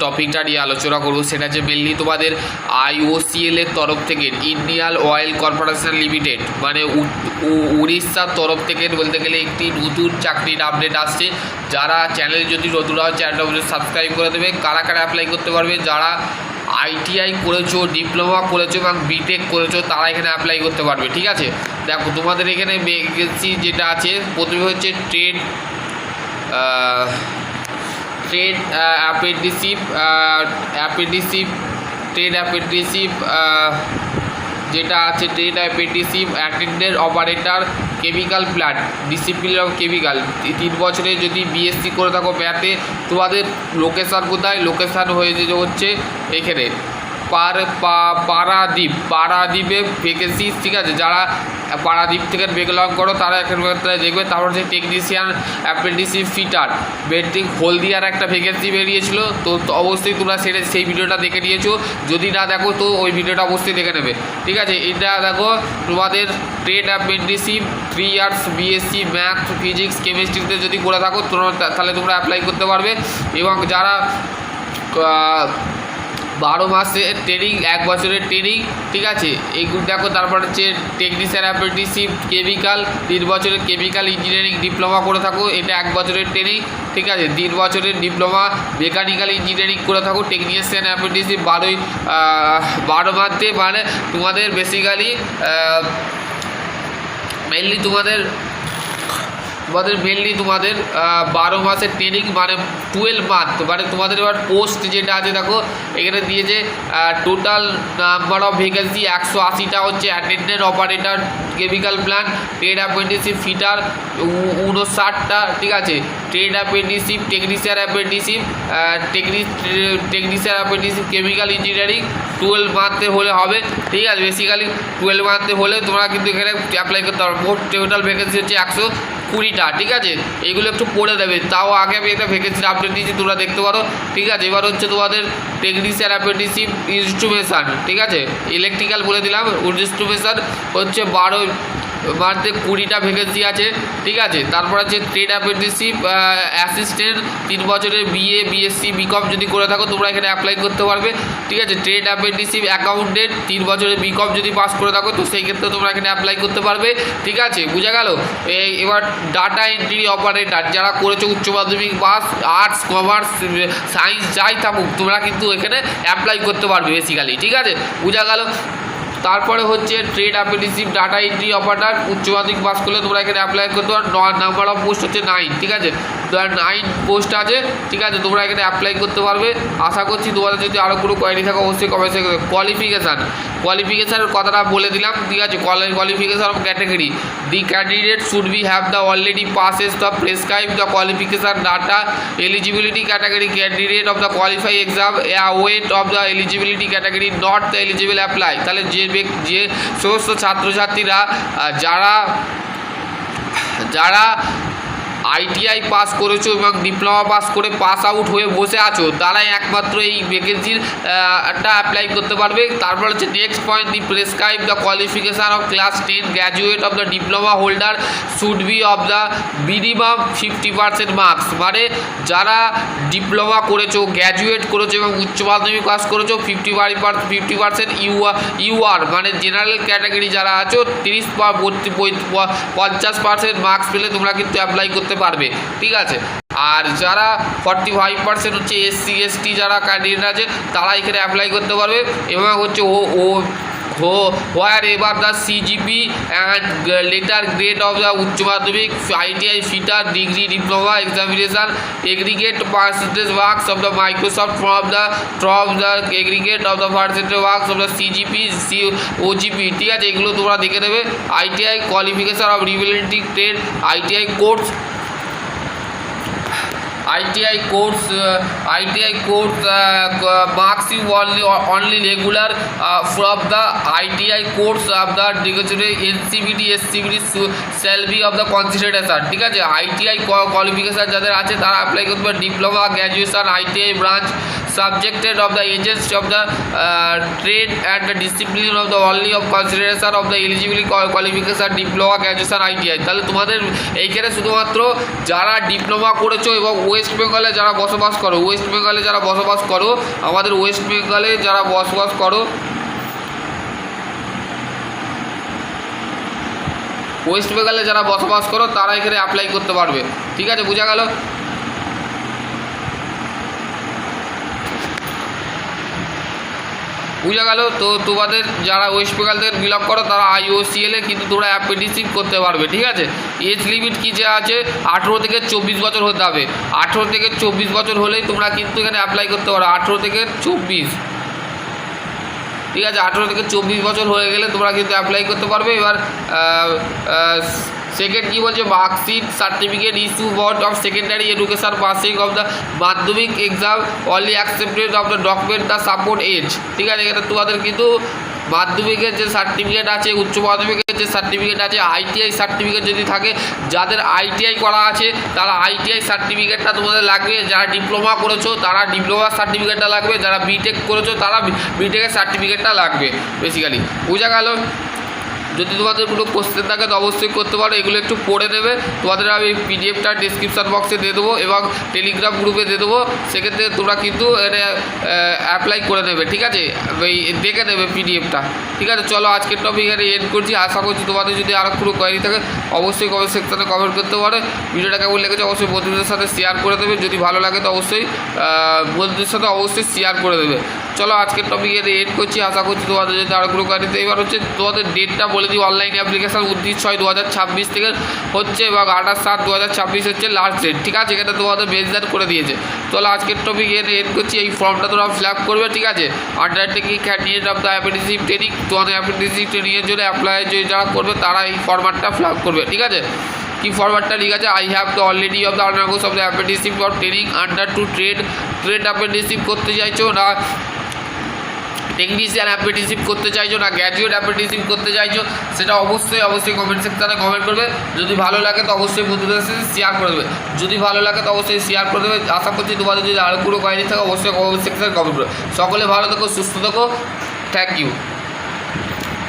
টপিকটা নিয়ে আলোচনা করবো সেটা হচ্ছে মেনলি তোমাদের IOCL এর তরফ থেকে ইন্ডিয়ান অয়েল কর্পোরেশন লিমিটেড মানে উড়িষ্যার তরফ থেকে বলতে গেলে একটি নতুন চাকরির আপডেট আসছে। যারা চ্যানেল যদি নতুন হয় চ্যানেলটা সাবস্ক্রাইব করে দেবে। কারা কারা অ্যাপ্লাই করতে পারবে? যারা ITI করেছো, ডিপ্লোমা করেছো এবং বিটেক করেছো তারা এখানে অ্যাপ্লাই করতে পারবে। ঠিক আছে, দেখো তোমাদের এখানে ভ্যাকেন্সি যেটা আছে প্রথমে হচ্ছে ট্রেড অ্যাপ্রেন্টিসশিপ যেটা আছে trade apprenticeship attendant operator chemical plant discipline of chemical 3 বছরে যদি BSc করে থাকো ম্যাথে। তোমাদের লোকেশান কোথায়? লোকেশান হচ্ছে এখানে পারাদ্বীপে ভ্যাকেন্সি। ঠিক আছে, যারা পারাদ্বীপ থেকে বিলং করো তারা এখানে দেখবে। তারপর হচ্ছে টেকনিশিয়ান অ্যাপ্রেন্টিসশিপ ফিটার মেট্রিক হলদিয়ার একটা ভ্যাকেন্সি বেরিয়েছিল, তো অবশ্যই তোমরা সেই ভিডিওটা দেখে নিয়েছো। যদি না দেখো তো ওই ভিডিওটা অবশ্যই দেখে নেবে। ঠিক আছে, এটা দেখো তোমাদের trade apprenticeship 3 years BSc math physics কেমিস্ট্রিতে যদি করে থাকো তাহলে তোমরা অ্যাপ্লাই করতে পারবে। এবং যারা 12 মাসের ট্রেনিং, 1 বছরের ট্রেনিং, ঠিক আছে এইগুলো দেখো। তারপর হচ্ছে টেকনিশিয়ান অ্যাপ্রেন্টিসশিপ কেমিক্যাল 3 বছরের কেমিক্যাল ইঞ্জিনিয়ারিং ডিপ্লোমা করে থাকো, এটা 1 বছরের ট্রেনিং। ঠিক আছে, 3 বছরের ডিপ্লোমা মেকানিক্যাল ইঞ্জিনিয়ারিং করে থাকো। টেকনিশিয়ান অ্যাপ্রেন্টিসশিপ 12 মাসে মানে তোমাদের বেসিক্যালি মেনলি তোমাদের 12 মাসের ট্রেনিং মানে 12 মান্থ মানে তোমাদের এবার পোস্ট যেটা আছে দেখো এখানে দিয়েছে টোটাল নাম্বার অফ ভ্যাকেন্সি 180টা হচ্ছে attendant operator chemical plant trade apprenticeship fitter 59টা। ঠিক আছে, trade apprenticeship technician apprenticeship chemical engineering 12 মান্থে হলে হবে। ঠিক আছে, বেসিক্যালি 12 মান্থে হলে তোমরা কিন্তু এখানে অ্যাপ্লাই করতে পারো। মোট টোটাল ভ্যাকেন্সি হচ্ছে 120টা। ঠিক আছে, এইগুলো একটু পড়ে দেবে, তাও আগে আমি একটা ভ্যাকেন্সির আপডেট দিয়েছি তোমরা দেখতে পারো। ঠিক আছে, এবার হচ্ছে তোমাদের টেকনিশিয়ান অ্যাপ্রেন্টিসশিপ ইনস্ট্রুমেশন। ঠিক আছে, ইলেকট্রিক্যাল বলে দিলাম, ইনস্ট্রুমেশন হচ্ছে 12 মান্থে 20টা ভ্যাকেন্সি আছে। ঠিক আছে, তারপর আছে ট্রেড অ্যাপ্রেন্টিসশিপ অ্যাসিস্ট্যান্ট 3 বছরের BA BSc BCom যদি করে থাকো তোমরা এখানে অ্যাপ্লাই করতে পারবে। ঠিক আছে, ট্রেড অ্যাপ্রেন্টিসশিপ অ্যাকাউন্টেন্ট 3 বছরের BCom যদি পাস করে থাকো তো সেই ক্ষেত্রে তোমরা এখানে অ্যাপ্লাই করতে পারবে। ঠিক আছে, বুঝা গেল। এবার ডাটা এন্ট্রি অপারেটর যারা করেছো উচ্চ মাধ্যমিক পাস, আর্টস কমার্স সায়েন্স যাই থাকুক তোমরা কিন্তু এখানে অ্যাপ্লাই করতে পারবে বেসিক্যালি। ঠিক আছে, বুঝা গেল। তারপরে হচ্ছে trade apprenticeship data entry operator উচ্চ মাধ্যমিক পাস করলে তোমরা এখানে অ্যাপ্লাই করতে পারো। নাম্বার অফ পোস্ট হচ্ছে 9। ঠিক আছে, 9 পোস্ট আছে। ঠিক আছে, তোমরা এখানে অ্যাপ্লাই করতে পারবে। আশা করছি তোমাদের যদি আরও কোনো কোয়ারি থাকে অবশ্যই কমেন্ট সেকশনে। কোয়ালিফিকেশানের কথাটা বলে দিলাম। ঠিক আছে, qualification of category the candidate should be have the already passes the prescribed the qualification data eligibility category candidate of the qualify exam await of the eligibility category not the eligible apply। তাহলে যে সমস্ত ছাত্রছাত্রীরা যারা ITI pass করেছো এবং diploma pass করে pass out হয়ে বসে আছো তারাই একমাত্র এই ভ্যাকেন্সির একটা অ্যাপ্লাই করতে পারবে। তারপর হচ্ছে next point the prescribe the qualification of class 10 graduate of the diploma holder should be of the minimum 50% marks. মানে যারা ডিপ্লোমা করেছো, গ্র্যাজুয়েট করেছো এবং উচ্চ মাধ্যমিক পাস করেছো 50% UR মানে জেনারেল ক্যাটাগরি যারা আছো 50% মার্কস পেলে তোমরা কিন্তু অ্যাপ্লাই করতে পারবে। ঠিক আছে, আর যারা 45% হচ্ছে SC ST যারা ক্যান্ডিডেট আছে তারা এখানে অ্যাপ্লাই করতে পারবে। এবং হচ্ছে wherever the CGP and later grade of the উচ্চ মাধ্যমিক ITI fitter degree diploma examination aggregate percentage marks of the Microsoft from the aggregate of the percentage marks of the CGP OGP। ঠিক আছে, এগুলো তোমরা দেখে নেবে। ITI qualification of relevant trade ITI course marks you only regular from the ITI course of the NCVT SCVT shall be of the consideration। ঠিক আছে, ITI qualification যাদের আছে তারা অ্যাপ্লাই করতে পারে। Diploma graduation ITI branch subjected of the agency of the trade and the discipline of the only of consideration of the eligibility qualification diploma graduation ITI। তাহলে তোমাদের এইখানে শুধুমাত্র যারা ডিপ্লোমা করেছো এবং ওয়েস্ট ওয়েস্ট বেঙ্গলে যারা বসবাস করো, ওয়েস্ট বেঙ্গলে যারা বসবাস করো, আমাদের ওয়েস্ট বেঙ্গলে যারা বসবাস করো, ওয়েস্ট বেঙ্গলে যারা বসবাস করো তারা এখানে অ্যাপ্লাই করতে পারবে। ঠিক আছে, বোঝা গেল? বুঝা গেল? তো তোমাদের যারা ওয়েস্ট বেঙ্গল থেকে বিলং করো তারা IOCL-এ কিন্তু তোমরা অ্যাপ্রেন্টিসশিপ করতে পারবে। ঠিক আছে, এজ লিমিট কী যে আছে 18 থেকে 24 বছর হতে হবে। 18 থেকে 24 বছর হলেই তোমরা কিন্তু এখানে অ্যাপ্লাই করতে পারো। 18 থেকে 24, ঠিক আছে, 18 থেকে 24 বছর হয়ে গেলে তোমরা কিন্তু অ্যাপ্লাই করতে পারবে। এবার সেকেন্ড কী বলছে, marksheet certificate issue board of secondary education passing of the Madhyamik exam only accepted of the document the support age. ঠিক আছে, এখানে তোমাদের কিন্তু মাধ্যমিকের যে সার্টিফিকেট আছে, উচ্চ মাধ্যমিকের যে সার্টিফিকেট আছে, ITI সার্টিফিকেট যদি থাকে, যাদের ITI করা আছে তারা ITI সার্টিফিকেটটা তোমাদের লাগবে। যারা ডিপ্লোমা করেছো তারা ডিপ্লোমার সার্টিফিকেটটা লাগবে। যারা বিটেক করেছো তারা বিটেকের সার্টিফিকেটটা লাগবে বেসিক্যালি। বোঝা গেল? যদি তোমাদের কোনো কোশ্চেন থাকে তো অবশ্যই করতে পারো, এগুলো একটু পড়ে নেবে। তোমাদের আমি পিডিএফটা ডিসক্রিপশান বক্সে দিয়ে দেবো এবং টেলিগ্রাম গ্রুপে দিয়ে দেবো, সেক্ষেত্রে তোমরা কিন্তু এটা অ্যাপ্লাই করে নেবে। ঠিক আছে, দেখে নেবে পিডিএফটা। ঠিক আছে, চলো আজকের টপিক এখানে এন্ড করছি। আশা করছি তোমাদের যদি আরও কোনো কোয়ারি থাকে অবশ্যই কমেন্ট সেকশানে কমেন্ট করতে পারে। ভিডিওটা কেমন লেগেছে অবশ্যই বন্ধুদের সাথে শেয়ার করে দেবে। যদি ভালো লাগে তো অবশ্যই বন্ধুদের সাথে অবশ্যই শেয়ার করে দেবে। চলো আজকের টপিক এখানে এন্ড করছি। আশা করছি তোমাদের যদি আরও কোনো কোয়ারি। এবার হচ্ছে তোমাদের ডেটটা বলে দিই। অনলাইন অ্যাপ্লিকেশান 29/6/2026 থেকে হচ্ছে এবং 28/7/2026 হচ্ছে লাস্ট ডেট। ঠিক আছে, এখানে তোমাদের বেজদার করে দিয়েছে। চলো আজকের টপিক এখানে এন্ড করছি। এই ফর্মটা তোমরা ফিল আপ করবে। ঠিক আছে, undertaking candidate of the apprenticeship training, তোমাদের অ্যাপ্রেন্টিসশিপ ট্রেনিংয়ের জন্য অ্যাপ্লাই যারা করবে তারা এই ফর্ম্যাটটা ফিল আপ করবে। ঠিক আছে, কি ফরম্যাটটা ঠিক আছে, I have the already of the undergoes of the apprenticeship for training under to trade apprenticeship করতে চাইছো না, টেকনিশিয়ান অ্যাপ্রেন্টিসশিপ করতে চাইছো না, গ্র্যাজুয়েট অ্যাপ্রেন্টিসশিপ করতে চাইছো, সেটা অবশ্যই কমেন্ট সেকশানে কমেন্ট করবে। যদি ভালো লাগে তো অবশ্যই বন্ধুদের সাথে শেয়ার করে দেবে। যদি ভালো লাগে তো অবশ্যই শেয়ার করে দেবে। আশা করছি তোমাদের যদি আরও কোনো কোয়ারি থাকে অবশ্যই কমেন্ট সেকশানে কমেন্ট করবে। সকলে ভালো থেকো, সুস্থ থেকো। Thank you.